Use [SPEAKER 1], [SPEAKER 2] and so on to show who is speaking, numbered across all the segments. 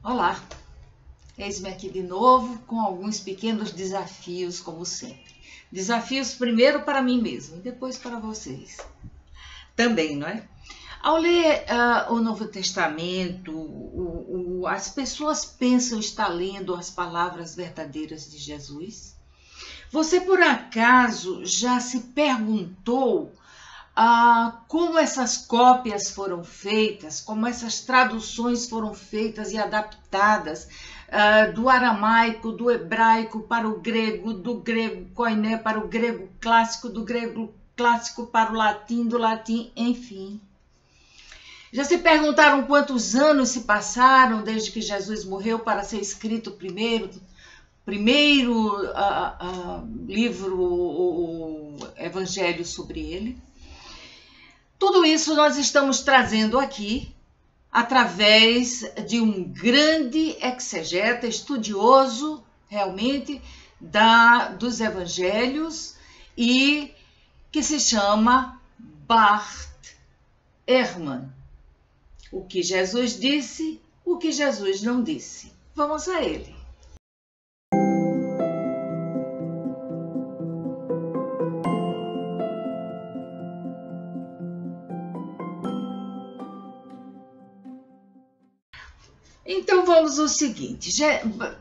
[SPEAKER 1] Olá, eis-me aqui de novo com alguns pequenos desafios, como sempre. Desafios primeiro para mim mesmo, depois para vocês. Também, não é? Ao ler o Novo Testamento, as pessoas pensam estar lendo as palavras verdadeiras de Jesus. Você, por acaso, já se perguntou como essas cópias foram feitas, como essas traduções foram feitas e adaptadas do aramaico, do hebraico para o grego, do grego koiné para o grego clássico, do grego clássico para o latim, do latim, enfim. Já se perguntaram quantos anos se passaram desde que Jesus morreu para ser escrito o primeiro livro, o evangelho sobre ele? Tudo isso nós estamos trazendo aqui através de um grande exegeta, estudioso realmente dos evangelhos e que se chama Bart Ehrman. O que Jesus disse, o que Jesus não disse. Vamos a ele. Então vamos ao seguinte,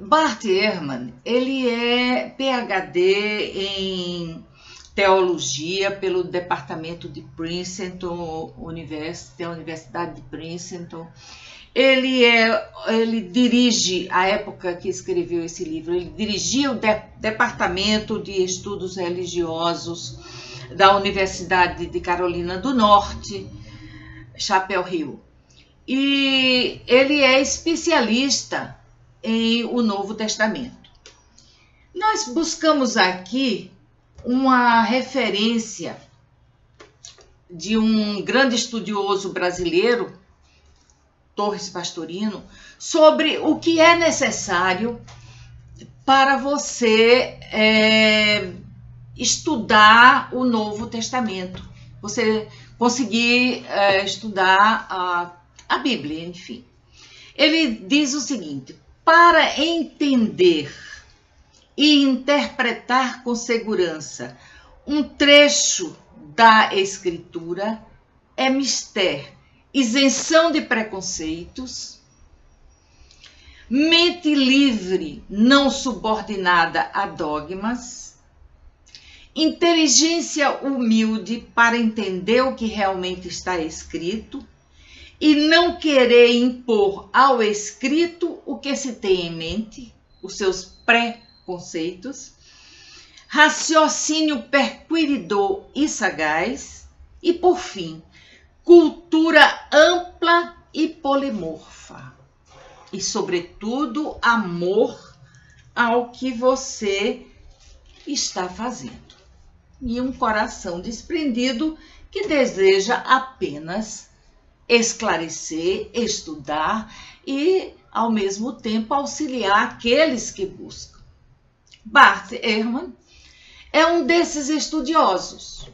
[SPEAKER 1] Bart Ehrman, ele é PhD em teologia pelo departamento de Princeton University, a Universidade de Princeton. Ele dirige, a época que escreveu esse livro, ele dirigia o departamento de estudos religiosos da Universidade de Carolina do Norte, Chapel Hill. E ele é especialista em o Novo Testamento. Nós buscamos aqui uma referência de um grande estudioso brasileiro, Torres Pastorino, sobre o que é necessário para você estudar o Novo Testamento, você conseguir estudar a Bíblia, enfim. Ele diz o seguinte: para entender e interpretar com segurança um trecho da Escritura é mister isenção de preconceitos, mente livre não subordinada a dogmas, inteligência humilde para entender o que realmente está escrito e não querer impor ao escrito o que se tem em mente, os seus preconceitos, raciocínio perquiridor e sagaz, e, por fim, cultura ampla e polimorfa. E, sobretudo, amor ao que você está fazendo. E um coração desprendido que deseja apenas esclarecer, estudar e, ao mesmo tempo, auxiliar aqueles que buscam. Bart Ehrman é um desses estudiosos.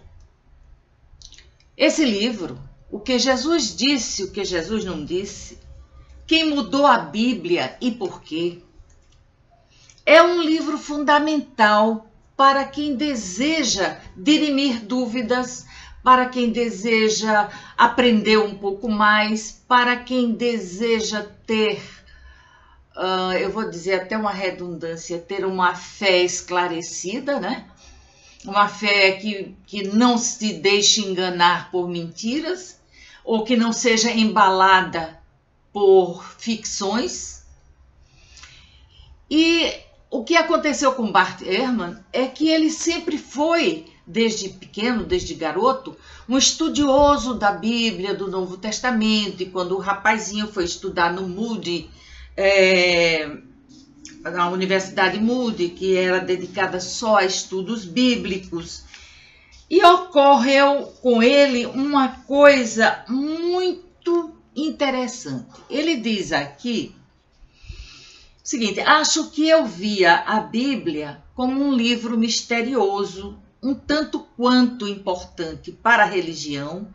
[SPEAKER 1] Esse livro, O que Jesus disse, o que Jesus não disse, quem mudou a Bíblia e por quê, é um livro fundamental para quem deseja dirimir dúvidas, para quem deseja aprender um pouco mais, para quem deseja ter, eu vou dizer até uma redundância, ter uma fé esclarecida, né? Uma fé que não se deixe enganar por mentiras, ou que não seja embalada por ficções. E o que aconteceu com Bart Ehrman é que ele sempre foi, desde pequeno, desde garoto, um estudioso da Bíblia, do Novo Testamento, e quando o rapazinho foi estudar no Moody, na Universidade Moody, que era dedicada só a estudos bíblicos, e ocorreu com ele uma coisa muito interessante. Ele diz aqui o seguinte: acho que eu via a Bíblia como um livro misterioso, um tanto quanto importante para a religião,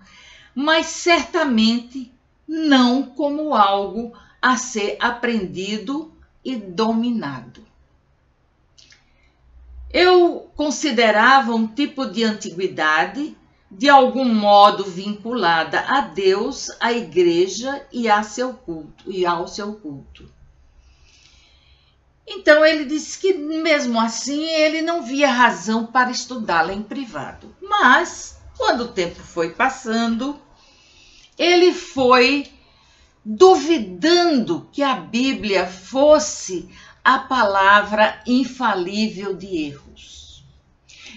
[SPEAKER 1] mas certamente não como algo a ser aprendido e dominado. Eu considerava um tipo de antiguidade, de algum modo vinculada a Deus, à igreja e ao seu culto. Então ele disse que mesmo assim ele não via razão para estudá-la em privado. Mas, quando o tempo foi passando, ele foi duvidando que a Bíblia fosse a palavra infalível de erros.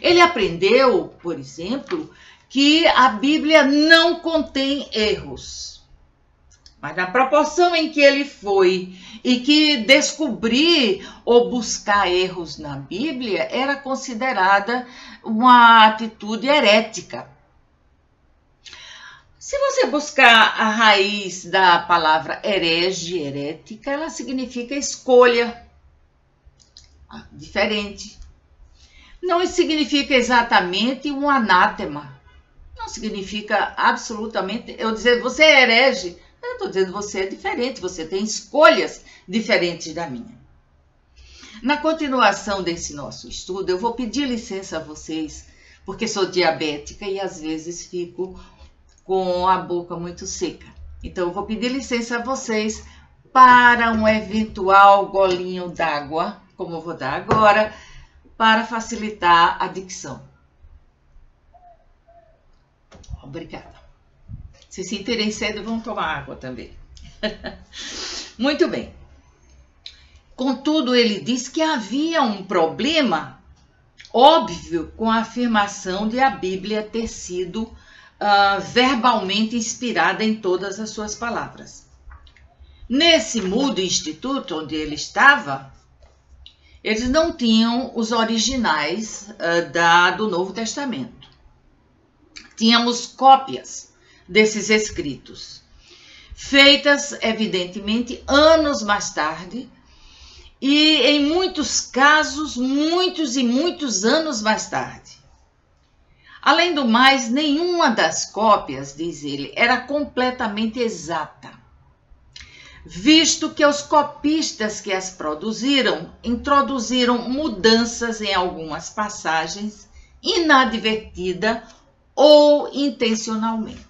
[SPEAKER 1] Ele aprendeu, por exemplo, que a Bíblia não contém erros. Mas na proporção em que ele foi e que descobrir ou buscar erros na Bíblia era considerada uma atitude herética. Se você buscar a raiz da palavra herege, herética, ela significa escolha diferente. Não significa exatamente um anátema. Não significa absolutamente eu dizer você é herege. Eu estou dizendo você é diferente, você tem escolhas diferentes da minha. Na continuação desse nosso estudo, eu vou pedir licença a vocês, porque sou diabética e às vezes fico com a boca muito seca. Então, eu vou pedir licença a vocês para um eventual golinho d'água, como eu vou dar agora, para facilitar a dicção. Obrigada. Se sentirem sede, vão tomar água também. Muito bem. Contudo, ele diz que havia um problema óbvio com a afirmação de a Bíblia ter sido verbalmente inspirada em todas as suas palavras. Nesse Moody Institute, onde ele estava, eles não tinham os originais do Novo Testamento. Tínhamos cópias desses escritos, feitas, evidentemente, anos mais tarde, e em muitos casos, muitos anos mais tarde. Além do mais, nenhuma das cópias, diz ele, era completamente exata, visto que os copistas que as produziram introduziram mudanças em algumas passagens, inadvertida ou intencionalmente.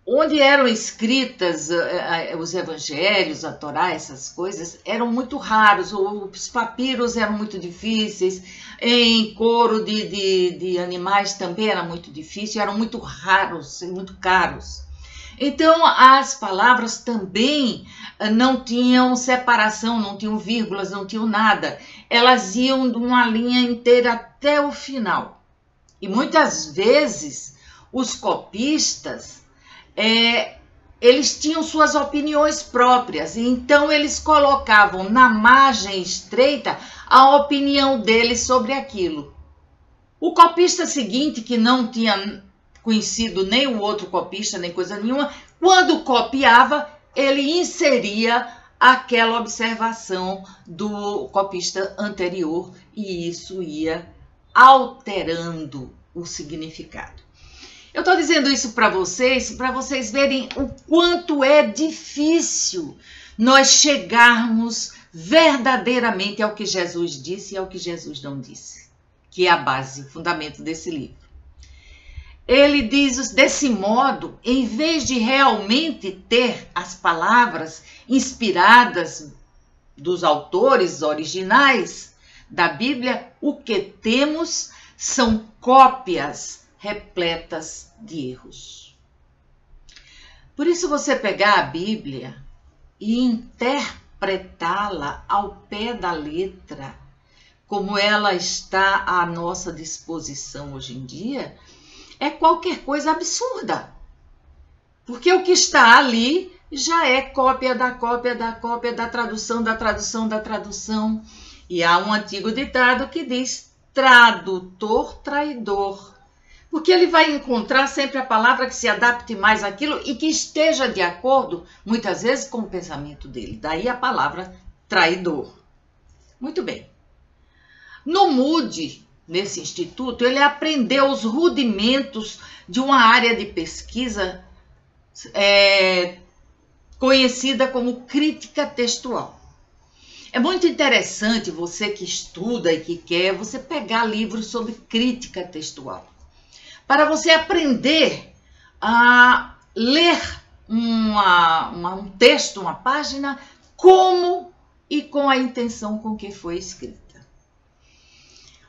[SPEAKER 1] Onde eram escritas os evangelhos, a Torá, essas coisas, eram muito raros, os papiros eram muito difíceis, em couro de animais também era muito difícil, eram muito raros e muito caros. Então, as palavras também não tinham separação, não tinham vírgulas, não tinham nada. Elas iam de uma linha inteira até o final. E muitas vezes, os copistas, eles tinham suas opiniões próprias, então eles colocavam na margem estreita a opinião deles sobre aquilo. O copista seguinte, que não tinha conhecido nem o outro copista, nem coisa nenhuma, quando copiava, ele inseria aquela observação do copista anterior e isso ia alterando o significado. Eu estou dizendo isso para vocês verem o quanto é difícil nós chegarmos verdadeiramente ao que Jesus disse e ao que Jesus não disse, que é a base, o fundamento desse livro. Ele diz desse modo, em vez de realmente ter as palavras inspiradas dos autores originais da Bíblia, o que temos são cópias repletas de erros. Por isso, você pegar a Bíblia e interpretá-la ao pé da letra, como ela está à nossa disposição hoje em dia, é qualquer coisa absurda. Porque o que está ali já é cópia da cópia da cópia, da tradução da tradução da tradução. E há um antigo ditado que diz tradutor traidor. Porque ele vai encontrar sempre a palavra que se adapte mais àquilo e que esteja de acordo, muitas vezes, com o pensamento dele. Daí a palavra traidor. Muito bem. No Moody, nesse instituto, ele aprendeu os rudimentos de uma área de pesquisa conhecida como crítica textual. É muito interessante você que estuda e que quer, você pegar livros sobre crítica textual, para você aprender a ler um texto, uma página, como e com a intenção com que foi escrita.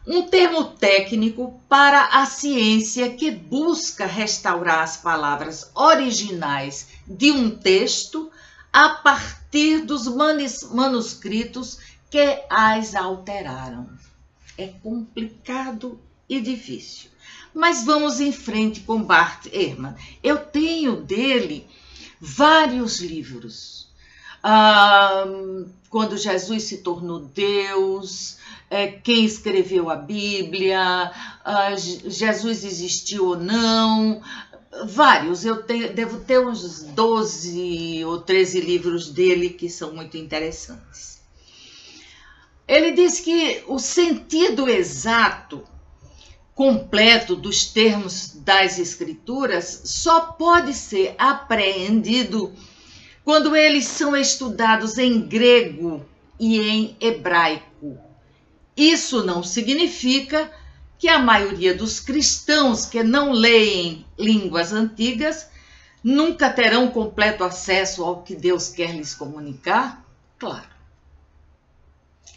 [SPEAKER 1] Um termo técnico para a ciência que busca restaurar as palavras originais de um texto a partir dos manuscritos que as alteraram. É complicado e difícil. Mas vamos em frente com Bart Ehrman. Eu tenho dele vários livros. Quando Jesus se tornou Deus, quem escreveu a Bíblia, Jesus existiu ou não, vários. Eu devo ter uns 12 ou 13 livros dele que são muito interessantes. Ele diz que o sentido exato, completo dos termos das Escrituras só pode ser apreendido quando eles são estudados em grego e em hebraico. Isso não significa que a maioria dos cristãos que não leem línguas antigas nunca terão completo acesso ao que Deus quer lhes comunicar? Claro.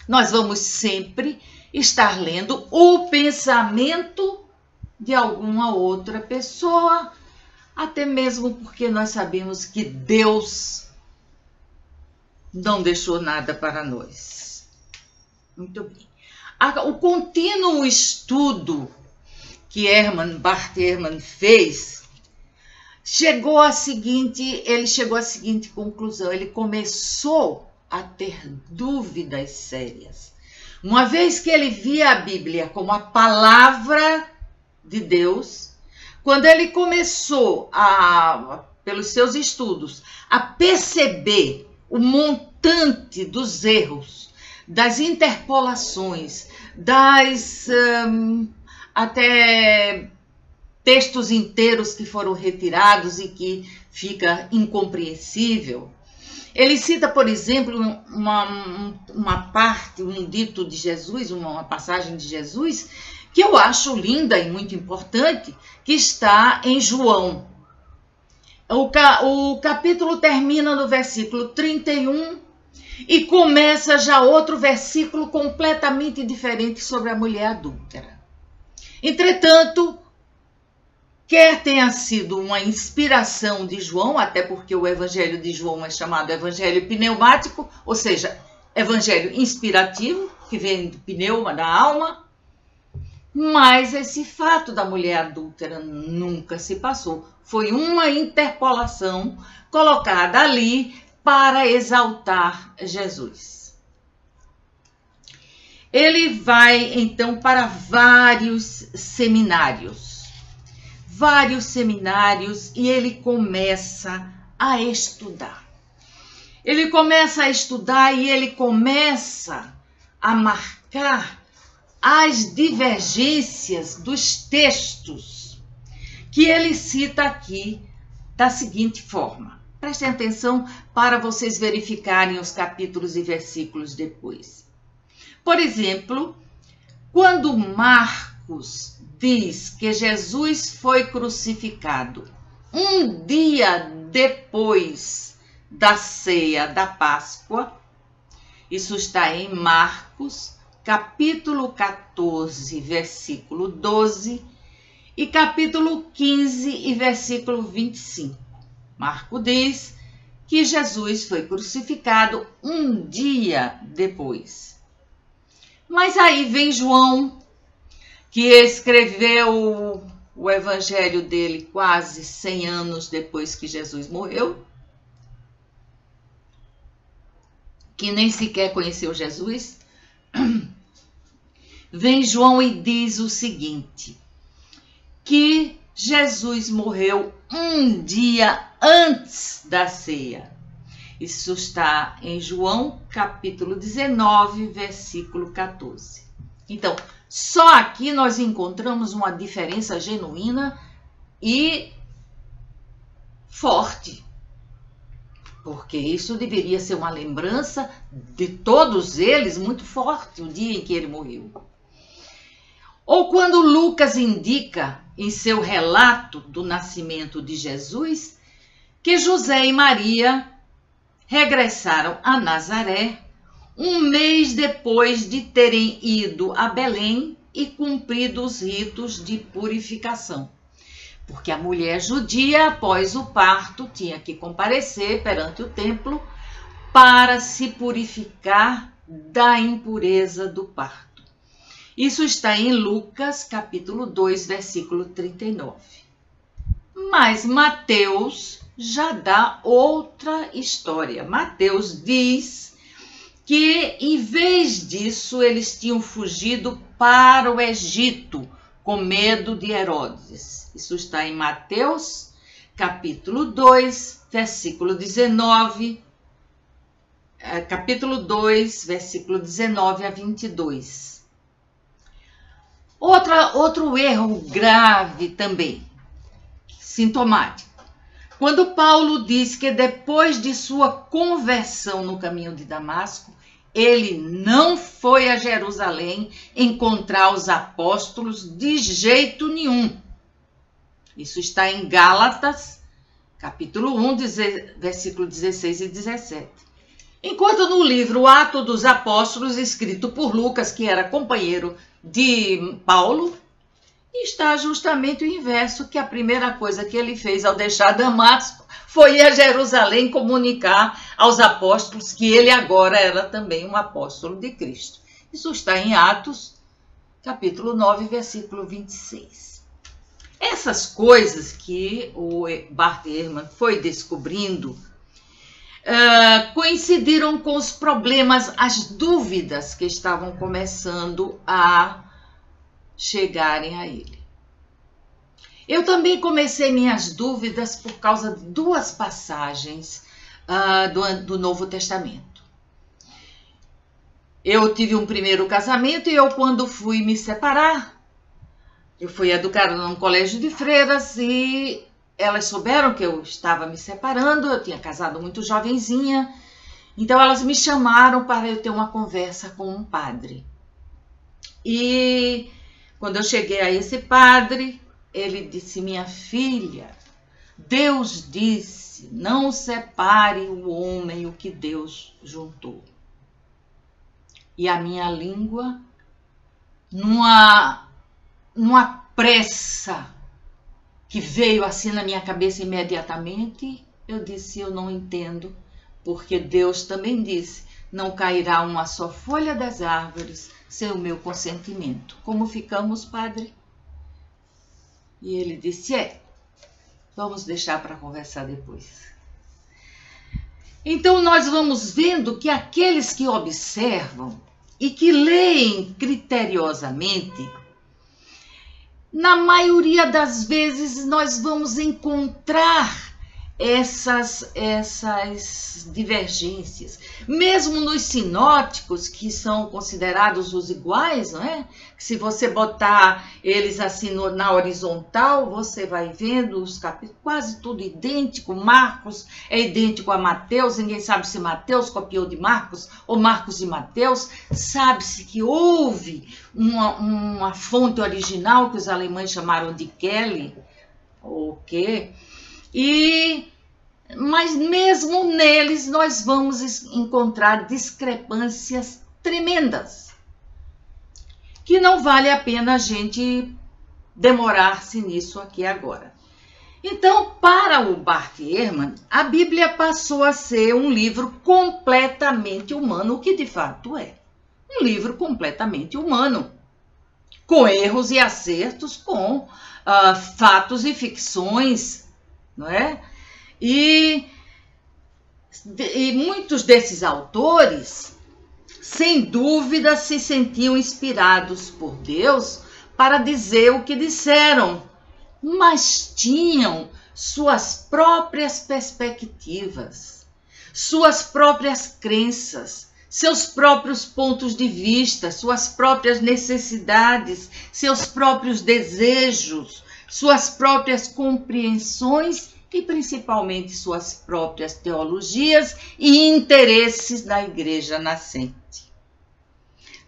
[SPEAKER 1] Nós vamos sempre estar lendo o pensamento de alguma outra pessoa, até mesmo porque nós sabemos que Deus não deixou nada para nós. Muito bem. O contínuo estudo que Bart Ehrman fez, ele chegou à seguinte conclusão. Ele começou a ter dúvidas sérias. Uma vez que ele via a Bíblia como a palavra de Deus, quando ele começou, pelos seus estudos, a perceber o montante dos erros, das interpolações, até textos inteiros que foram retirados e que fica incompreensível. Ele cita, por exemplo, uma parte, um dito de Jesus, uma passagem de Jesus, que eu acho linda e muito importante, que está em João. O capítulo termina no versículo 31 e começa já outro versículo completamente diferente sobre a mulher adúltera. Entretanto, quer tenha sido uma inspiração de João, até porque o evangelho de João é chamado evangelho pneumático, ou seja, evangelho inspirativo, que vem do pneuma, da alma, mas esse fato da mulher adúltera nunca se passou. Foi uma interpolação colocada ali para exaltar Jesus. Ele vai, então, para vários seminários, e ele começa a estudar. Ele começa a estudar e ele começa a marcar as divergências dos textos que ele cita aqui da seguinte forma. Prestem atenção para vocês verificarem os capítulos e versículos depois. Por exemplo, quando Marcos diz que Jesus foi crucificado um dia depois da ceia da Páscoa, isso está em Marcos, capítulo 14, versículo 12 e capítulo 15 e versículo 25. Marcos diz que Jesus foi crucificado um dia depois. Mas aí vem João, que escreveu o evangelho dele quase 100 anos depois que Jesus morreu, que nem sequer conheceu Jesus. Vem João e diz o seguinte, que Jesus morreu um dia antes da ceia. Isso está em João, capítulo 19, versículo 14. Então, só aqui nós encontramos uma diferença genuína e forte, porque isso deveria ser uma lembrança de todos eles muito forte, o dia em que ele morreu. Ou quando Lucas indica em seu relato do nascimento de Jesus que José e Maria regressaram a Nazaré um mês depois de terem ido a Belém e cumprido os ritos de purificação. Porque a mulher judia, após o parto, tinha que comparecer perante o templo para se purificar da impureza do parto. Isso está em Lucas, capítulo 2, versículo 39. Mas Mateus já dá outra história. Mateus diz que, em vez disso, eles tinham fugido para o Egito, com medo de Herodes. Isso está em Mateus, capítulo 2, versículo 19, capítulo 2, versículo 19 a 22. Outro erro grave também, sintomático. Quando Paulo diz que depois de sua conversão no caminho de Damasco, ele não foi a Jerusalém encontrar os apóstolos de jeito nenhum. Isso está em Gálatas, capítulo 1, versículo 16 e 17. Enquanto no livro Atos dos Apóstolos, escrito por Lucas, que era companheiro de Paulo, está justamente o inverso, que a primeira coisa que ele fez ao deixar Damasco foi ir a Jerusalém comunicar aos apóstolos que ele agora era também um apóstolo de Cristo. Isso está em Atos, capítulo 9, versículo 26. Essas coisas que o Bart Ehrman foi descobrindo coincidiram com os problemas, as dúvidas que estavam começando a chegarem a ele. Eu também comecei minhas dúvidas por causa de duas passagens do Novo Testamento. Eu tive um primeiro casamento e quando fui me separar, eu fui educada num colégio de freiras e elas souberam que eu estava me separando, eu tinha casado muito jovenzinha, então elas me chamaram para eu ter uma conversa com um padre. E quando eu cheguei a esse padre, ele disse: minha filha, Deus disse, não separe o homem o que Deus juntou. E a minha língua, numa pressa que veio assim na minha cabeça imediatamente, eu disse: eu não entendo, porque Deus também disse, não cairá uma só folha das árvores sem o meu consentimento. Como ficamos, padre? E ele disse: vamos deixar para conversar depois. Então nós vamos vendo que aqueles que observam e que leem criteriosamente, na maioria das vezes nós vamos encontrar essas divergências. Mesmo nos sinóticos, que são considerados os iguais, não é? Se você botar eles assim na horizontal, você vai vendo os capítulos, quase tudo idêntico. Marcos é idêntico a Mateus, ninguém sabe se Mateus copiou de Marcos ou Marcos de Mateus. Sabe-se que houve uma fonte original que os alemães chamaram de Kelly, ou o quê? Mas mesmo neles nós vamos encontrar discrepâncias tremendas, que não vale a pena a gente demorar-se nisso aqui agora. Então, para o Bart Ehrman, a Bíblia passou a ser um livro completamente humano, o que de fato é. Um livro completamente humano, com erros e acertos, com fatos e ficções, não é? E muitos desses autores, sem dúvida, se sentiam inspirados por Deus para dizer o que disseram, mas tinham suas próprias perspectivas, suas próprias crenças, seus próprios pontos de vista, suas próprias necessidades, seus próprios desejos, suas próprias compreensões e principalmente suas próprias teologias e interesses da igreja nascente.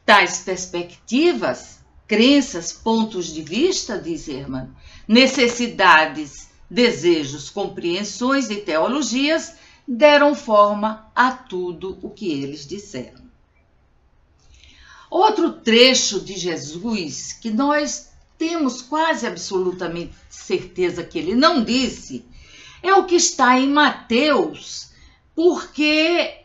[SPEAKER 1] Tais perspectivas, crenças, pontos de vista, diz Ehrman, necessidades, desejos, compreensões e teologias deram forma a tudo o que eles disseram. Outro trecho de Jesus que nós temos quase absolutamente certeza que ele não disse é o que está em Mateus, porque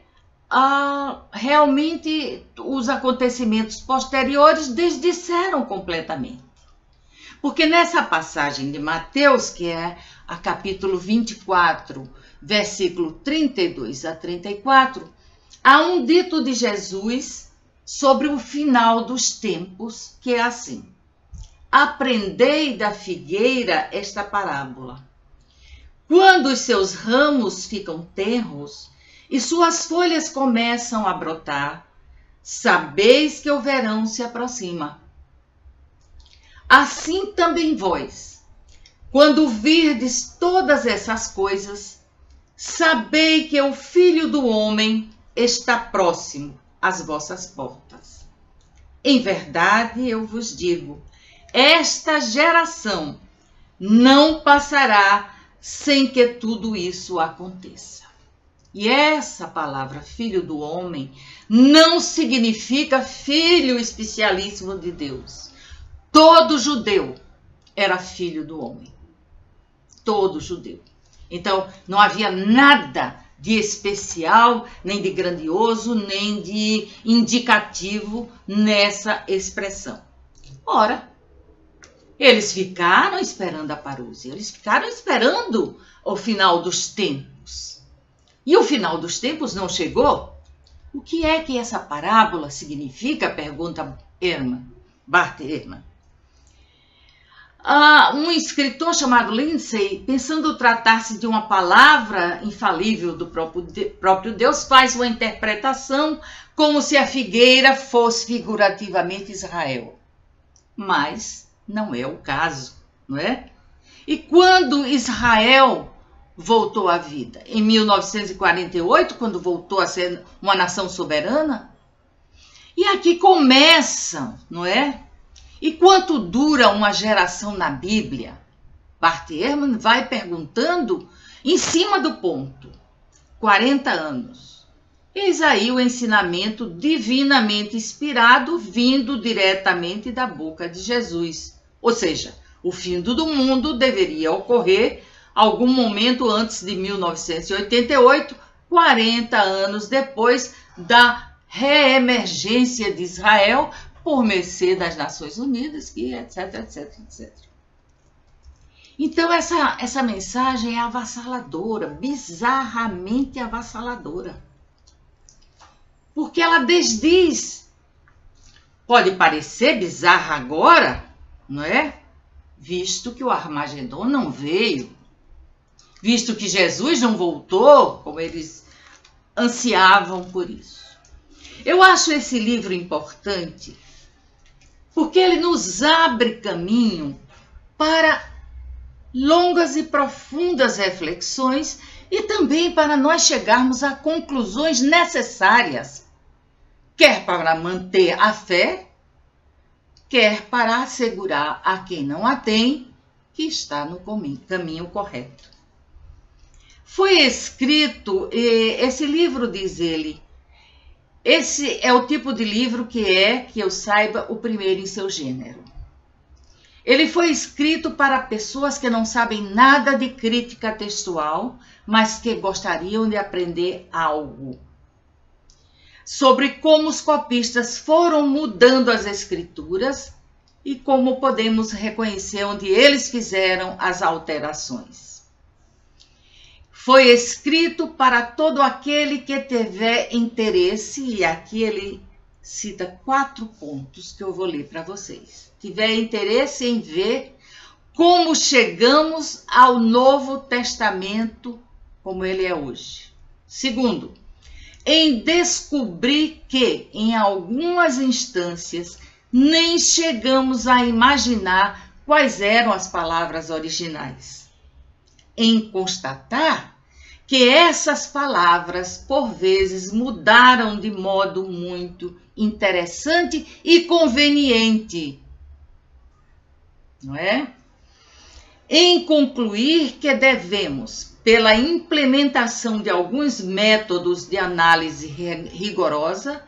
[SPEAKER 1] realmente os acontecimentos posteriores desdisseram completamente. Porque nessa passagem de Mateus, que é a capítulo 24, versículo 32 a 34, há um dito de Jesus sobre o final dos tempos, que é assim: aprendei da figueira esta parábola. Quando os seus ramos ficam tenros e suas folhas começam a brotar, sabeis que o verão se aproxima. Assim também vós, quando virdes todas essas coisas, sabei que o Filho do Homem está próximo às vossas portas. Em verdade, eu vos digo, esta geração não passará sem que tudo isso aconteça. E essa palavra, filho do homem, não significa filho especialíssimo de Deus. Todo judeu era filho do homem. Todo judeu. Então, não havia nada de especial, nem de grandioso, nem de indicativo nessa expressão. Ora, eles ficaram esperando a parousia, eles ficaram esperando o final dos tempos. E o final dos tempos não chegou? O que é que essa parábola significa? Pergunta Bart Ehrman. Um escritor chamado Lindsay, pensando tratar-se de uma palavra infalível do próprio Deus, faz uma interpretação como se a figueira fosse figurativamente Israel. Mas não é o caso, não é? E quando Israel voltou à vida? Em 1948, quando voltou a ser uma nação soberana? E aqui começa, não é? E quanto dura uma geração na Bíblia? Bart Ehrman vai perguntando em cima do ponto. 40 anos. Eis aí o ensinamento divinamente inspirado vindo diretamente da boca de Jesus. Ou seja, o fim do mundo deveria ocorrer algum momento antes de 1988, 40 anos depois da reemergência de Israel por mercê das Nações Unidas, e etc, etc, etc. Então, essa mensagem é avassaladora, bizarramente avassaladora. Porque ela desdiz. Pode parecer bizarra agora, não é? Visto que o Armagedon não veio, visto que Jesus não voltou, como eles ansiavam por isso. Eu acho esse livro importante porque ele nos abre caminho para longas e profundas reflexões e também para nós chegarmos a conclusões necessárias, quer para manter a fé, quer para assegurar a quem não a tem que está no caminho correto. Foi escrito, esse livro, diz ele, esse é o tipo de livro que eu saiba, o primeiro em seu gênero. Ele foi escrito para pessoas que não sabem nada de crítica textual, mas que gostariam de aprender algo sobre como os copistas foram mudando as escrituras e como podemos reconhecer onde eles fizeram as alterações. Foi escrito para todo aquele que tiver interesse, e aqui ele cita 4 pontos que eu vou ler para vocês. Tiver interesse em ver como chegamos ao Novo Testamento como ele é hoje. Segundo, em descobrir que, em algumas instâncias, nem chegamos a imaginar quais eram as palavras originais. em constatar que essas palavras, por vezes, mudaram de modo muito interessante e conveniente, não é? Em concluir que devemos, pela implementação de alguns métodos de análise rigorosa,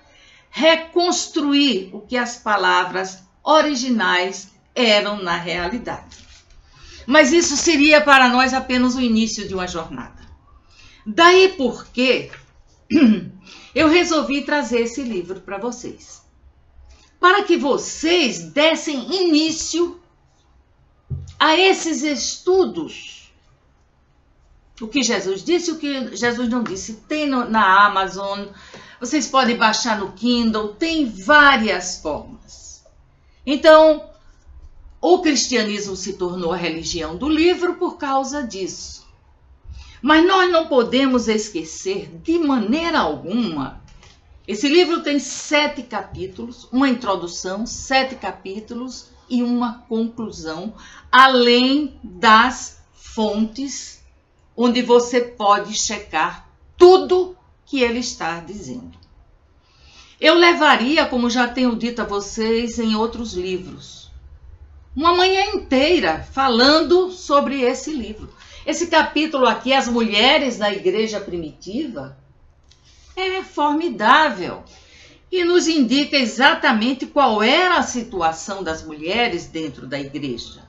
[SPEAKER 1] reconstruir o que as palavras originais eram na realidade. Mas isso seria para nós apenas o início de uma jornada. Daí porque eu resolvi trazer esse livro para vocês, para que vocês dessem início a esses estudos. O que Jesus disse, o que Jesus não disse. Tem na Amazon, vocês podem baixar no Kindle, tem várias formas. Então, o cristianismo se tornou a religião do livro por causa disso. Mas nós não podemos esquecer de maneira alguma. Esse livro tem 7 capítulos, uma introdução, 7 capítulos e uma conclusão, além das fontes onde você pode checar tudo que ele está dizendo. Eu levaria, como já tenho dito a vocês em outros livros, uma manhã inteira falando sobre esse livro. Esse capítulo aqui, As Mulheres da Igreja Primitiva, é formidável e nos indica exatamente qual era a situação das mulheres dentro da igreja.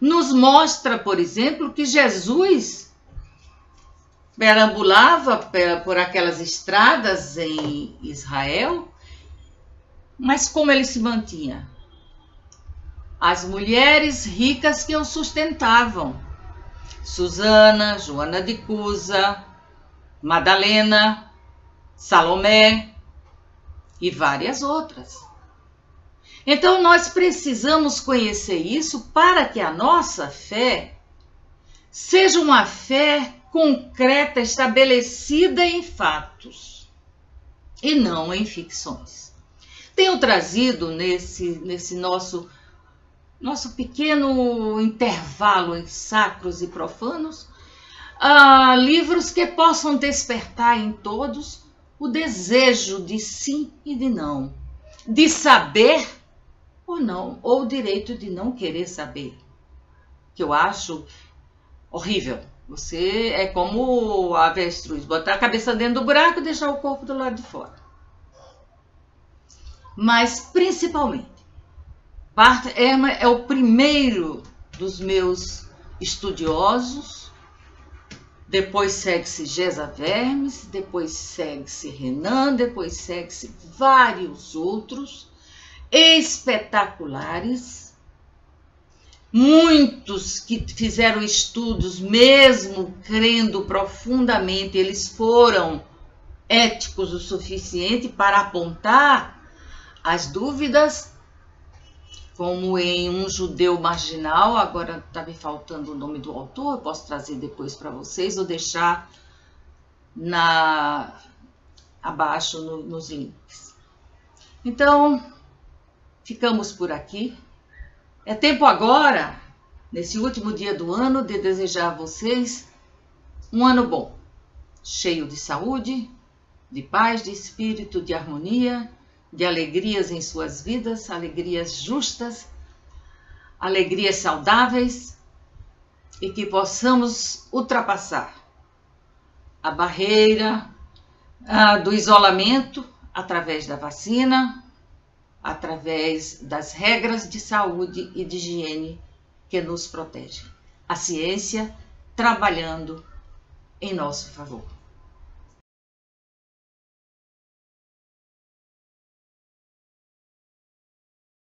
[SPEAKER 1] Nos mostra, por exemplo, que Jesus perambulava por aquelas estradas em Israel, mas como ele se mantinha? As mulheres ricas que o sustentavam. Susana, Joana de Cusa, Madalena, Salomé e várias outras. Então nós precisamos conhecer isso para que a nossa fé seja uma fé concreta, estabelecida em fatos e não em ficções. Tenho trazido nesse nosso pequeno intervalo em sacros e profanos, livros que possam despertar em todos o desejo de sim e de não, de saber ou não, ou o direito de não querer saber, que eu acho horrível. Você é como a avestruz, botar a cabeça dentro do buraco e deixar o corpo do lado de fora. Mas, principalmente, Bart Ehrman é o primeiro dos meus estudiosos, depois segue-se Gesa Vermes, depois segue-se Renan, depois segue-se vários outros espetaculares, muitos que fizeram estudos mesmo crendo profundamente, eles foram éticos o suficiente para apontar as dúvidas, como em Um Judeu Marginal. Agora está me faltando o nome do autor, eu posso trazer depois para vocês ou deixar abaixo nos links. Então, ficamos por aqui. É tempo agora, nesse último dia do ano, de desejar a vocês um ano bom, cheio de saúde, de paz, de espírito, de harmonia, de alegrias em suas vidas, alegrias justas, alegrias saudáveis, e que possamos ultrapassar a barreira do isolamento através da vacina, através das regras de saúde e de higiene que nos protegem. A ciência trabalhando em nosso favor.